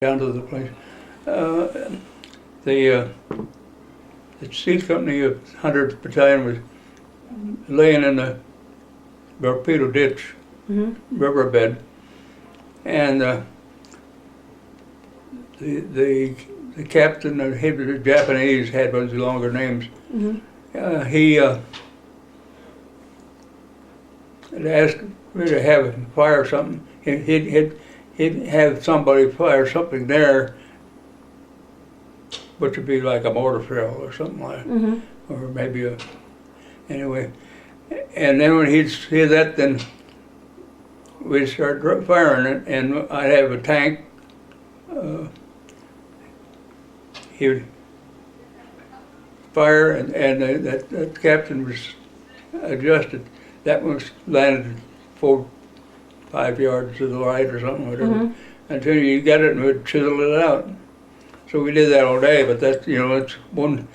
down to the place. Uh, the Steel Company of 100th Battalion was laying in the torpedo ditch, riverbed, and the captain, he was Japanese, had one of the longer names. He had asked me to have him fire something. He'd have somebody fire something there, which would be like a mortar shell or something like that, or maybe a, anyway. And then when he'd see that, then we'd start firing it, and I'd have a tank. He would fire, and that captain was adjusted. That one landed 4-5 yards to the right or something, whatever, until you got it and we'd chisel it out. So we did that all day, but that's, you know, it's one.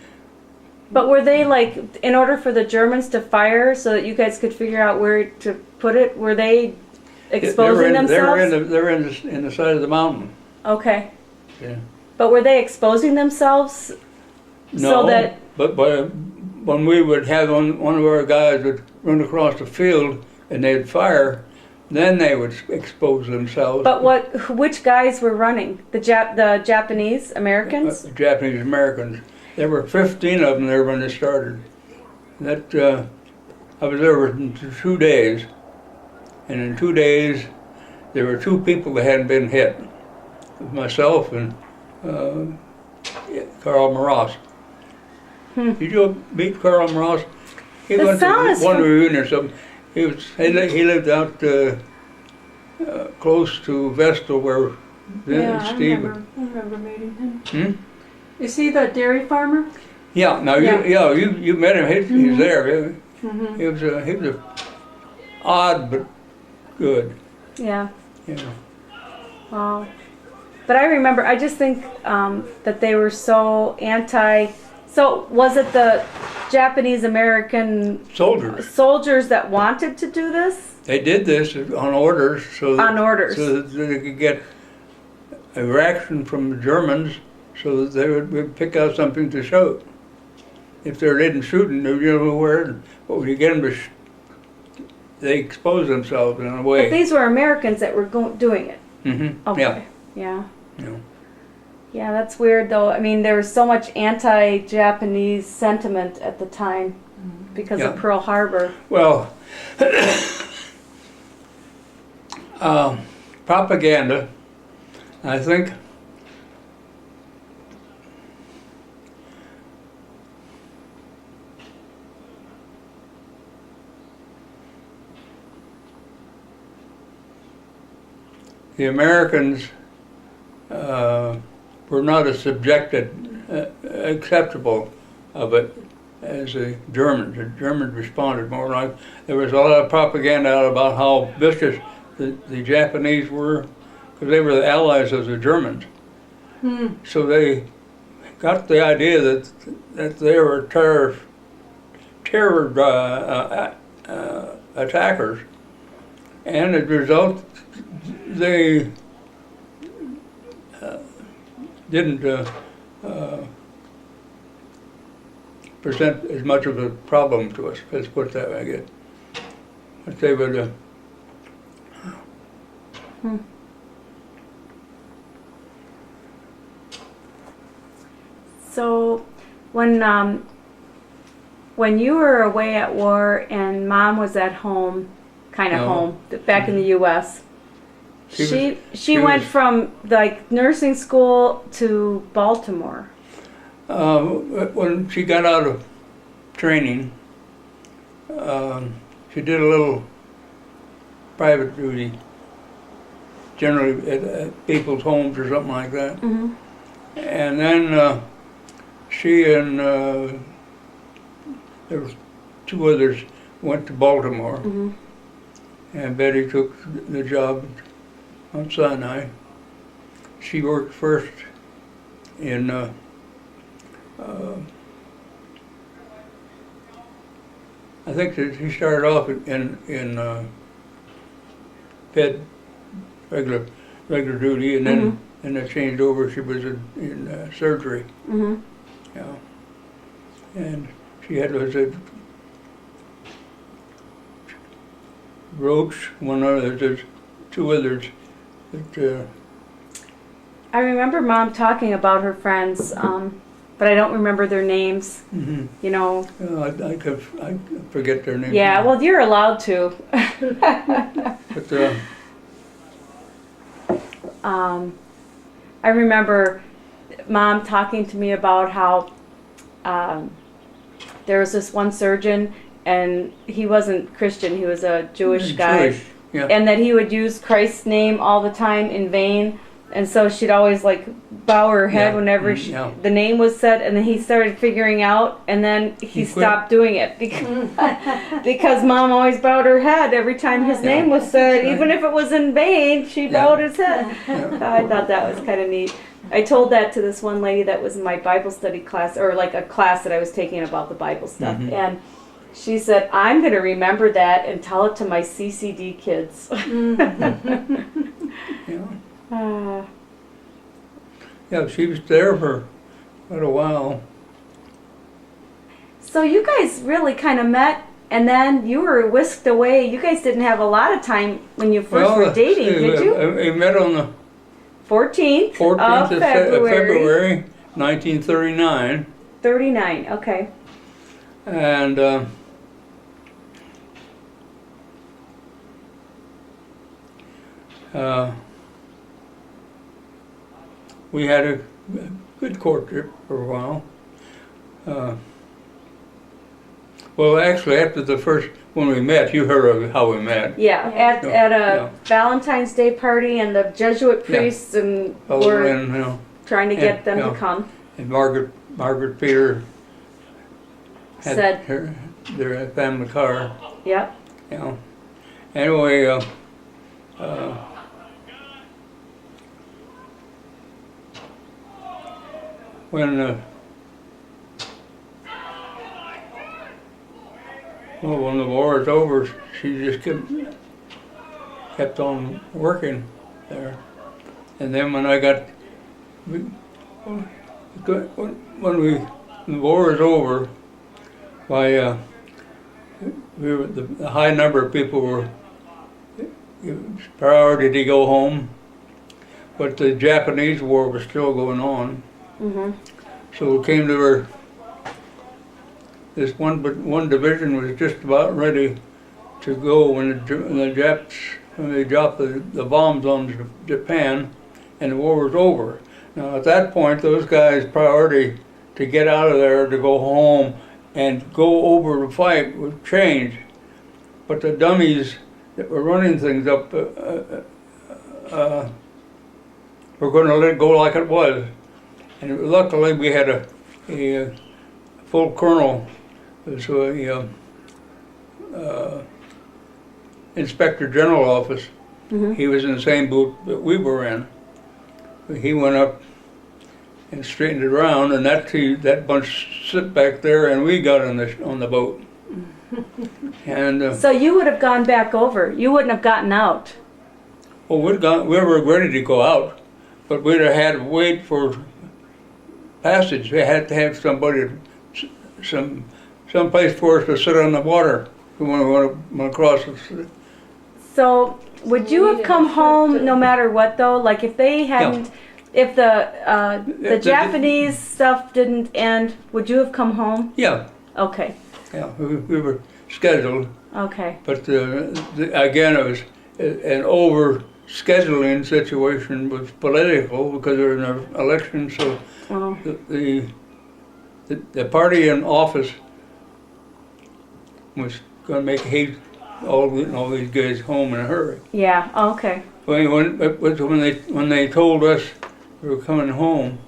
But were they like, in order for the Germans to fire so that you guys could figure out where to put it, were they exposing themselves? They were in the side of the mountain. Okay. Yeah. But were they exposing themselves? No, so that but when we would have one of our guys would run across the field and they'd fire, then they would expose themselves. But which guys were running? The Japanese Americans? Japanese Americans. There were 15 of them there when they started. That I was there for 2 days, and in 2 days there were 2 people that hadn't been hit. Myself and Carl Morass. Did you meet Carl Morass? He went to one reunion or something. He lived out close to Vestal, where Steve. I remember meeting him. Is he the dairy farmer? Yeah. Now you met him. He's there. He was a odd but good. Yeah. Yeah. Wow. But I remember, I just think that they were so anti. So was it the Japanese American soldiers that wanted to do this? They did this on orders, so that they could get a reaction from the Germans, so that they would pick out something to shoot. If they didn't shoot, you know where. But when you get them to, they expose themselves in a way. But these were Americans that were doing it. Okay. Yeah. Yeah, that's weird though. I mean, there was so much anti-Japanese sentiment at the time because of Pearl Harbor. Well, propaganda, I think, the Americans were not as acceptable of it as the Germans. The Germans responded more like, there was a lot of propaganda out about how vicious the Japanese were, because they were the allies of the Germans. So they got the idea that they were terror attackers, and as a result, they didn't present as much of a problem to us. Let's put it that way, I guess. But they would. So, when you were away at war and Mom was at home, home, back in the U.S., she went from like nursing school to Baltimore. When she got out of training, she did a little private duty, generally at people's homes or something like that. And then she and there was 2 others went to Baltimore, and Betty took the job on Sinai. She worked first in I think that she started off in Fed regular duty, and then and they changed over. She was in surgery. Mm-hmm. Yeah. And she had was a Roach, one other, there's two others. That, I remember Mom talking about her friends, but I don't remember their names. mhm. You know. I forget their names. Yeah, well, you're allowed to. But I remember Mom talking to me about how there was this one surgeon, and he wasn't Christian, he was a Jewish guy. Jewish, yeah. And that he would use Christ's name all the time in vain. And so she'd always like bow her head Yeah, whenever yeah. the name was said, and then he started figuring out, and then he He quit. stopped doing it because Mom always bowed her head every time his name was said, Right. even if it was in vain. She Yeah. bowed his head. Yeah. I thought that was kind of neat. I told that to this one lady that was in my Bible study class, or like a class that I was taking about the Bible stuff, Mhm. and she said, "I'm going to remember that and tell it to my CCD kids." Yeah. Yeah, she was there for quite a while. So you guys really kind of met, and then you were whisked away. You guys didn't have a lot of time when you first were dating, did you? We met on the 14th 14th of of February, 1939, 39, okay. and we had a good courtship for a while. Well, actually, after the first, when we met, you heard of how we met. Yeah, Yeah, at a yeah. Valentine's Day party, and the Jesuit Yeah. priests and Oh, were and, you know, trying to get them yeah. to come. and Margaret Peter had Said- their family car. Yep. You know. Anyway, when when the war was over, she just kept on working there. And then when I got when the war was over, why we were the high number of people were it was priority to go home, but the Japanese war was still going on. Mm-hmm. So it came to her. This one division was just about ready to go when the Japs when they dropped the bombs on Japan, and the war was over. Now at that point, those guys' priority to get out of there, to go home, and go over the fight would change. But the dummies that were running things up were going to let it go like it was. And luckily we had a full colonel, so a inspector general office. Mm-hmm. He was in the same boat that we were in. He went up and straightened it around, and that bunch sit back there, and we got on the boat. And So you would have gone back over. You wouldn't have gotten out. well, we were ready to go out, but we'd have had to wait for passage. They had to have somebody, some place for us to sit on the water. We want to cross it. So would you have come home no matter what, though? Like if they hadn't, if the Japanese stuff didn't end, would you have come home? Yeah, Okay. yeah, we were scheduled, Okay. but again, it was an over-scheduling situation was political because there was an election, so Oh. the party in office was going to make hate all these guys home in a hurry. Yeah. Okay. When they told us we were coming home,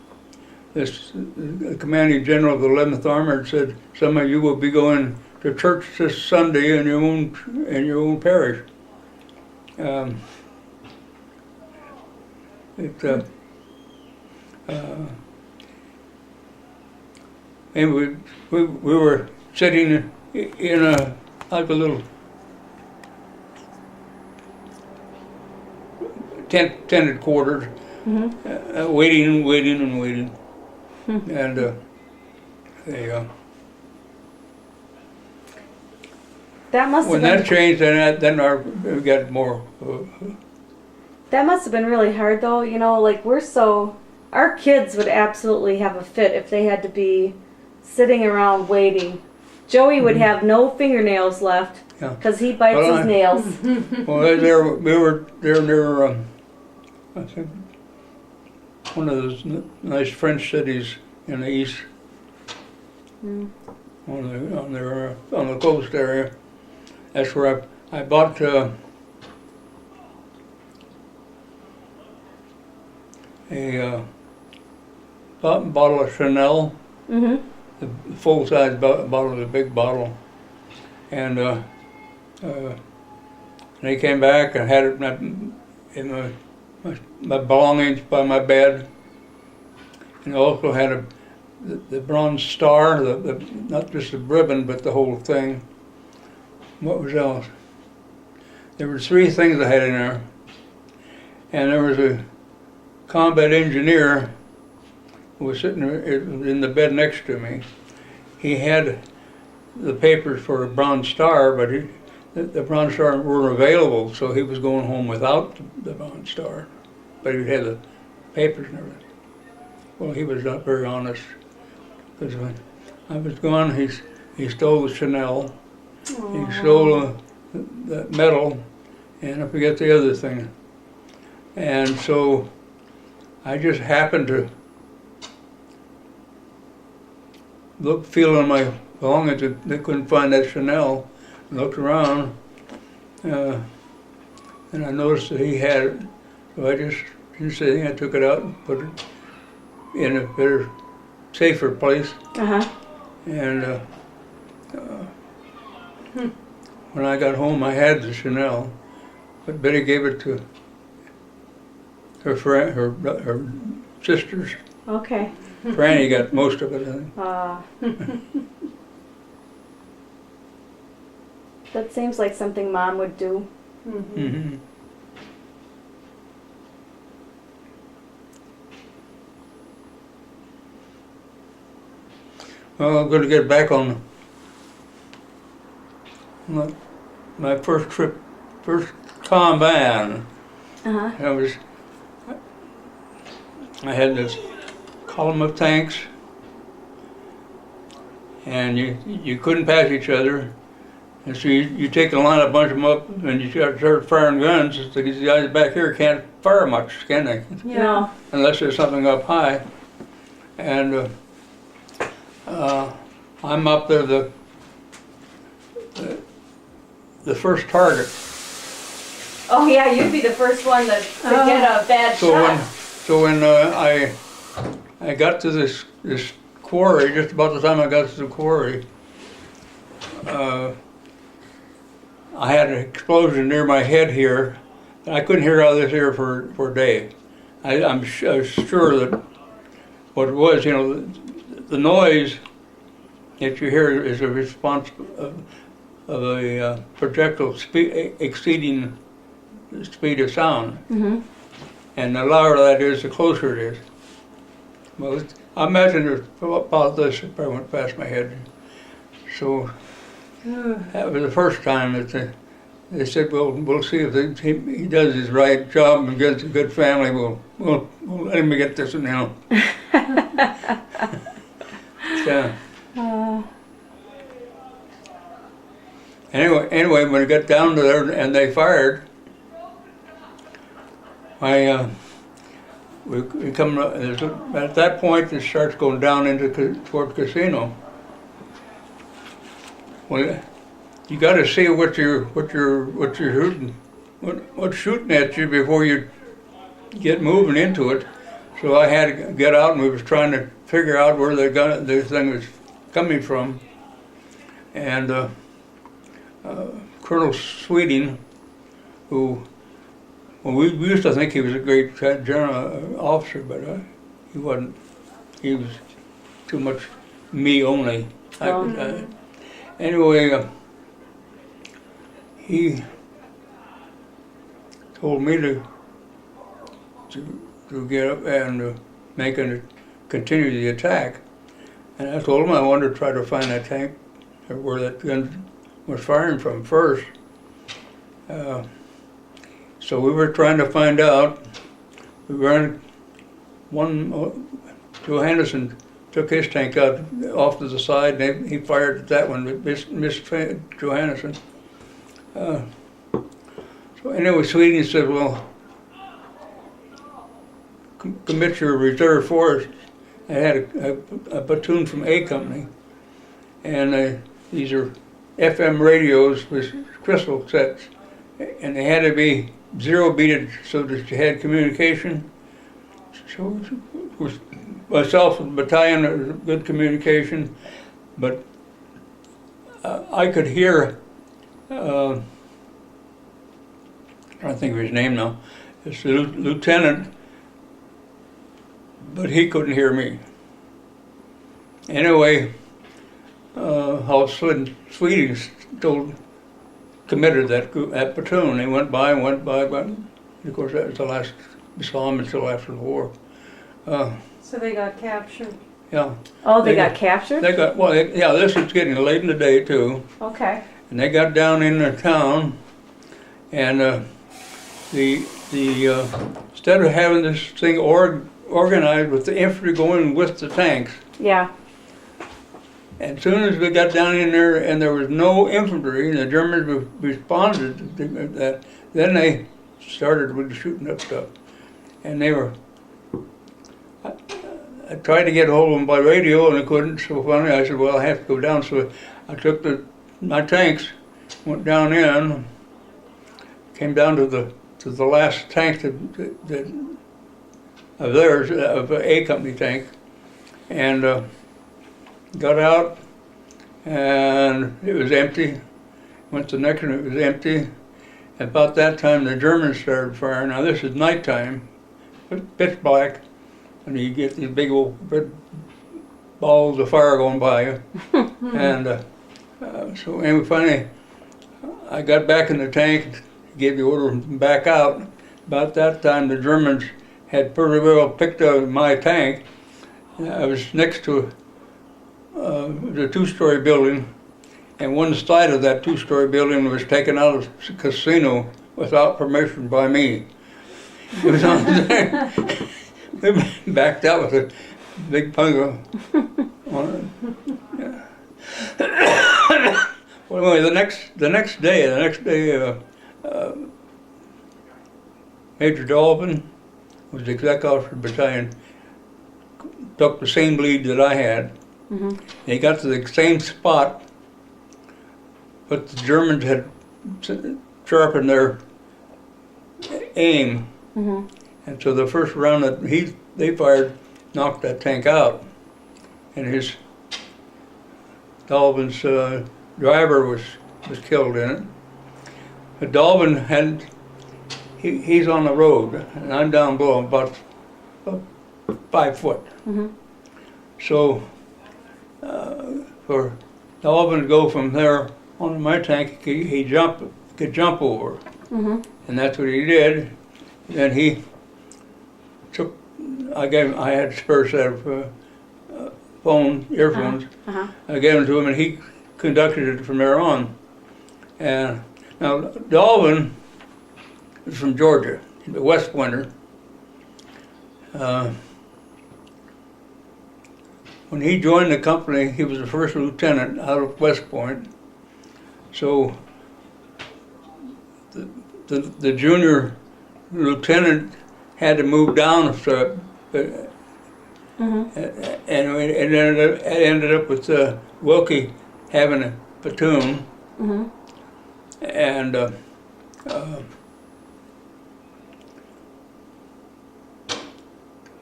the commanding general of the 11th Armored said, "Some of you will be going to church this Sunday in your own parish." And we were sitting in like a little tented quarters waiting and waiting and waiting. And they, That must have when been, that changed, we got more. that must have been really hard though, you know, like our kids would absolutely have a fit if they had to be sitting around waiting. Joey would have no fingernails left Yeah. because he bites Well, his nails. Well, we were there near, I think, one of those nice French cities in the east, on the coast area. That's where I bought a bottle of Chanel, Mm-hmm. the full-size bottle, the big bottle, and they came back and had it in my belongings by my bed, and I also had the bronze star, not just the ribbon, but the whole thing. What was else? There were 3 things I had in there, and there was a combat engineer who was sitting in the bed next to me. He had the papers for a Bronze Star, but the Bronze Star weren't available, so he was going home without the Bronze Star. But he had the papers and everything. Well, he was not very honest, because when I was gone, he stole the Chanel, he stole the medal, and I forget the other thing. And so I just happened to feel in my belongings, they couldn't find that Chanel. I looked around, and I noticed that he had it. So I just didn't say anything. I took it out and put it in a better, safer place. And when I got home, I had the Chanel, but Betty gave it to her friend, her sisters. Okay. Franny got most of it, I think. That seems like something Mom would do. Mm-hmm. Well, I'm going to get back on my first trip, first combat. I had this column of tanks, and you couldn't pass each other, and so you take a line, a bunch of them up, and you start firing guns. These guys back here can't fire much, can they? Yeah. Unless there's something up high. And I'm up there, the first target. Oh yeah, you'd be the first one to get a bad shot. So when I got to this quarry, just about the time I got to the quarry, I had an explosion near my head here. I couldn't hear out of this ear for a day. I was sure that what it was, you know, the noise that you hear is a response of a projectile exceeding the speed of sound. And the louder that is, the closer it is. Well, I imagine it was about this if I went past my head. So that was the first time that they said, well, we'll see if he does his right job and gets a good family. We'll let him get this now. Anyway, when I got down to there and they fired, we come at that point. It starts going down into toward casino. Well, you got to see what you're shooting, what's shooting at you before you get moving into it. So I had to get out, and we was trying to figure out where the thing was coming from. And Colonel Sweeting, who, well, we used to think he was a great general officer, but he wasn't. He was too much me only. Anyway, he told me to to get up and continue the attack. And I told him I wanted to try to find that tank where that gun was firing from first. So we were trying to find out. We were on Joe Henderson took his tank out off to the side, and he fired at that one, missed Joe Henderson. So anyway, Sweden said, well, commit your reserve force. I had a platoon from A Company, and these are FM radios with crystal sets, and they had to be zero beated so that you had communication. So with myself and the battalion, good communication, but I could hear, I don't think of his name now, it's the lieutenant, but he couldn't hear me. Anyway, all of a sudden, Sweeting committed that platoon. They went by, but of course that was the last we saw them until after the war. So they got captured. Yeah. Oh, they got captured? They got, well, yeah, this was getting late in the day too. Okay. And they got down in the town, and instead of having this thing organized with the infantry going with the tanks, Yeah. as soon as we got down in there and there was no infantry, and the Germans responded to that, then they started with shooting up stuff. And they were, I tried to get a hold of them by radio and I couldn't, so finally I said, well, I have to go down. So I took my tanks, went down in, came down to the last tank of theirs, of an A Company tank, and got out, and it was empty. Went to the next one, it was empty. About that time, the Germans started firing. Now this is nighttime, pitch black, and you get these big old red balls of fire going by you. And so anyway, finally, I got back in the tank, gave the order to back out. About that time, the Germans had pretty well picked up my tank. I was next to the two-story building, and one side of that two-story building was taken out of the casino without permission by me. It was on there. We backed out with a big punga on it. Yeah. Well, anyway, the next day, Major Dolvin was the exec officer battalion, took the same lead that I had. Mm-hmm. He got to the same spot, but the Germans had sharpened their aim. Mm-hmm. And so the first round that they fired knocked that tank out. And Dolvin's driver was killed in it. But Dolvin he's on the road, and I'm down below about 5 foot. Mm-hmm. So for Dolvin to go from there onto my tank, he could jump over. Mm-hmm. And that's what he did. Then he took, I had a spare set of earphones. Uh-huh. I gave them to him, and he conducted it from there on. And now Dolvin is from Georgia, the West Pointer. When he joined the company, he was the first lieutenant out of West Point. So the junior lieutenant had to move down a step, and it ended up with Wilkie having a platoon, and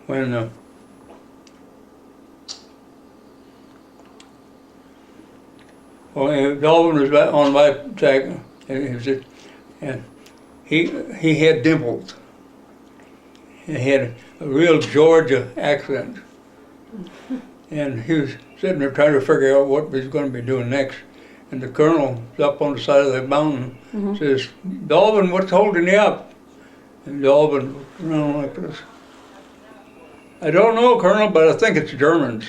when Dolvin was on my tank, and he had dimples. He had a real Georgia accent, and he was sitting there trying to figure out what he was going to be doing next. And the colonel up on the side of the mountain says, "Dolvin, what's holding you up?" And Dolvin looked around like this. I don't know, Colonel, but I think it's Germans.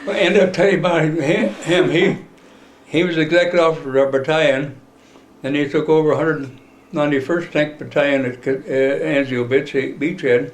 I ended up telling you about him. He was executive officer of our battalion, and he took over 191st Tank Battalion at Anzio Beachhead.